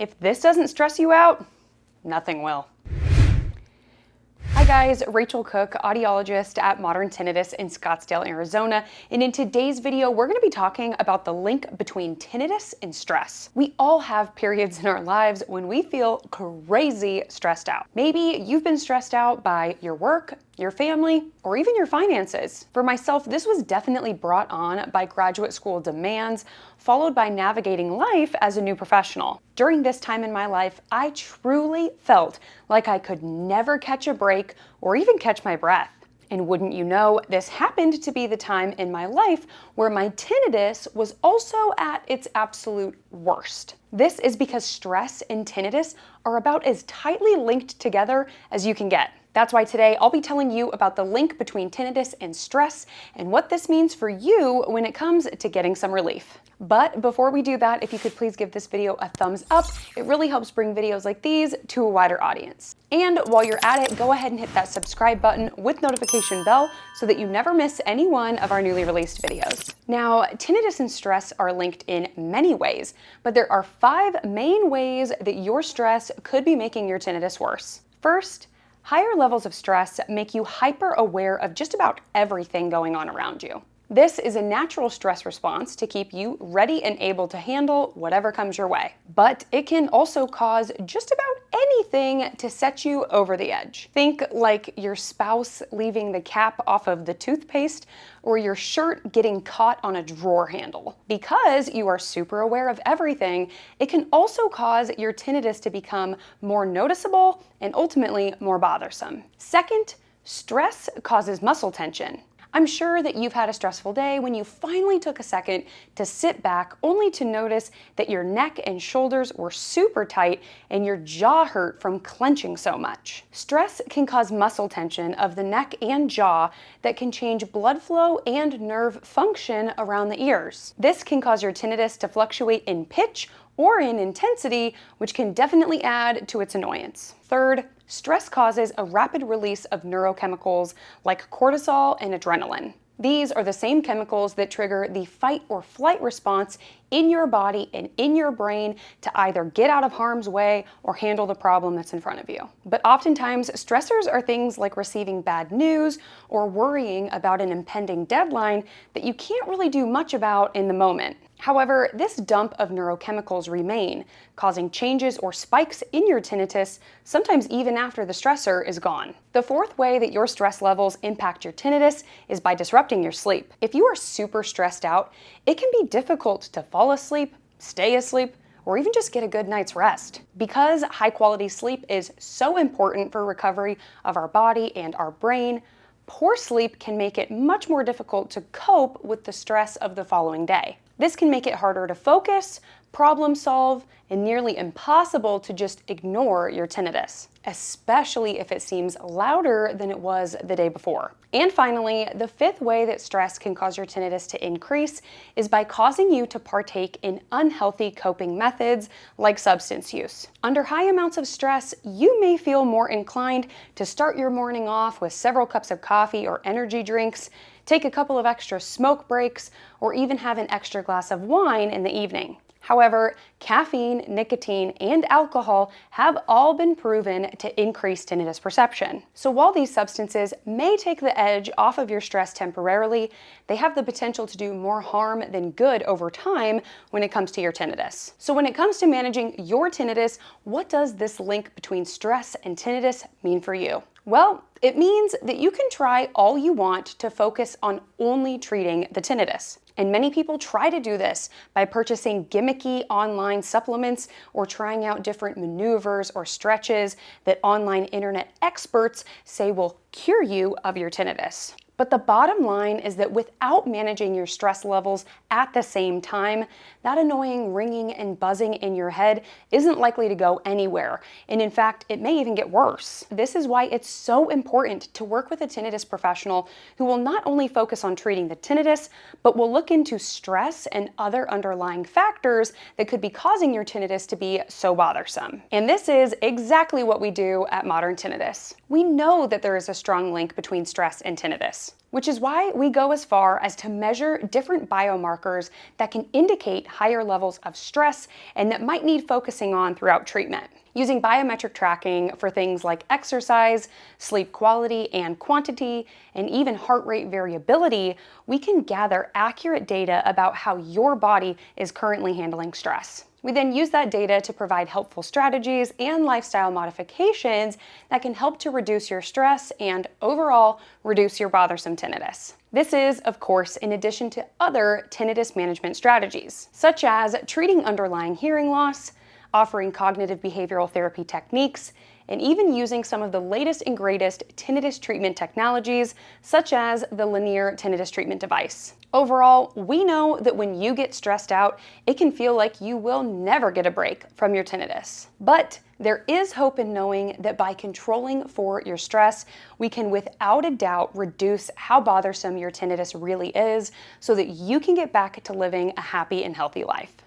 If this doesn't stress you out, nothing will. Hi guys, Rachael Cook, audiologist at Modern Tinnitus in Scottsdale, Arizona, and in today's video we're going to be talking about the link between tinnitus and stress. We all have periods in our lives when we feel crazy stressed out. Maybe you've been stressed out by your work, your family, or even your finances. For myself, this was definitely brought on by graduate school demands, followed by navigating life as a new professional. During this time in my life, I truly felt like I could never catch a break or even catch my breath. And wouldn't you know, this happened to be the time in my life where my tinnitus was also at its absolute worst. This is because stress and tinnitus are about as tightly linked together as you can get. That's why today I'll be telling you about the link between tinnitus and stress and what this means for you when it comes to getting some relief. But before we do that, if you could please give this video a thumbs up, it really helps bring videos like these to a wider audience. And while you're at it, go ahead and hit that subscribe button with notification bell so that you never miss any one of our newly released videos. Now, tinnitus and stress are linked in many ways, but there are 5 main ways that your stress could be making your tinnitus worse. First, higher levels of stress make you hyper aware of just about everything going on around you. This is a natural stress response to keep you ready and able to handle whatever comes your way. But it can also cause just about anything to set you over the edge. Think like your spouse leaving the cap off of the toothpaste or your shirt getting caught on a drawer handle. Because you are super aware of everything, it can also cause your tinnitus to become more noticeable and ultimately more bothersome. Second, stress causes muscle tension. I'm sure that you've had a stressful day when you finally took a second to sit back only to notice that your neck and shoulders were super tight and your jaw hurt from clenching so much. Stress can cause muscle tension of the neck and jaw that can change blood flow and nerve function around the ears. This can cause your tinnitus to fluctuate in pitch or in intensity, which can definitely add to its annoyance. Third, stress causes a rapid release of neurochemicals like cortisol and adrenaline. These are the same chemicals that trigger the fight or flight response in your body and in your brain to either get out of harm's way or handle the problem that's in front of you. But oftentimes, stressors are things like receiving bad news or worrying about an impending deadline that you can't really do much about in the moment. However, this dump of neurochemicals remain, causing changes or spikes in your tinnitus, sometimes even after the stressor is gone. The fourth way that your stress levels impact your tinnitus is by disrupting your sleep. If you are super stressed out, it can be difficult to fall asleep, stay asleep, or even just get a good night's rest. Because high-quality sleep is so important for recovery of our body and our brain, poor sleep can make it much more difficult to cope with the stress of the following day. This can make it harder to focus, problem solve, and nearly impossible to just ignore your tinnitus, especially if it seems louder than it was the day before. And finally, the fifth way that stress can cause your tinnitus to increase is by causing you to partake in unhealthy coping methods like substance use. Under high amounts of stress, you may feel more inclined to start your morning off with several cups of coffee or energy drinks, take a couple of extra smoke breaks, or even have an extra glass of wine in the evening. However, caffeine, nicotine, and alcohol have all been proven to increase tinnitus perception. So while these substances may take the edge off of your stress temporarily, they have the potential to do more harm than good over time when it comes to your tinnitus. So when it comes to managing your tinnitus, what does this link between stress and tinnitus mean for you? Well, it means that you can try all you want to focus on only treating the tinnitus. And many people try to do this by purchasing gimmicky online supplements or trying out different maneuvers or stretches that online internet experts say will cure you of your tinnitus. But the bottom line is that without managing your stress levels at the same time, that annoying ringing and buzzing in your head isn't likely to go anywhere. And in fact, it may even get worse. This is why it's so important to work with a tinnitus professional who will not only focus on treating the tinnitus, but will look into stress and other underlying factors that could be causing your tinnitus to be so bothersome. And this is exactly what we do at Modern Tinnitus. We know that there is a strong link between stress and tinnitus, which is why we go as far as to measure different biomarkers that can indicate higher levels of stress and that might need focusing on throughout treatment. Using biometric tracking for things like exercise, sleep quality and quantity, and even heart rate variability, we can gather accurate data about how your body is currently handling stress. We then use that data to provide helpful strategies and lifestyle modifications that can help to reduce your stress and overall reduce your bothersome tinnitus. This is, of course, in addition to other tinnitus management strategies, such as treating underlying hearing loss, offering cognitive behavioral therapy techniques, and even using some of the latest and greatest tinnitus treatment technologies, such as the linear tinnitus treatment device. Overall, we know that when you get stressed out, it can feel like you will never get a break from your tinnitus. But there is hope in knowing that by controlling for your stress, we can without a doubt reduce how bothersome your tinnitus really is so that you can get back to living a happy and healthy life.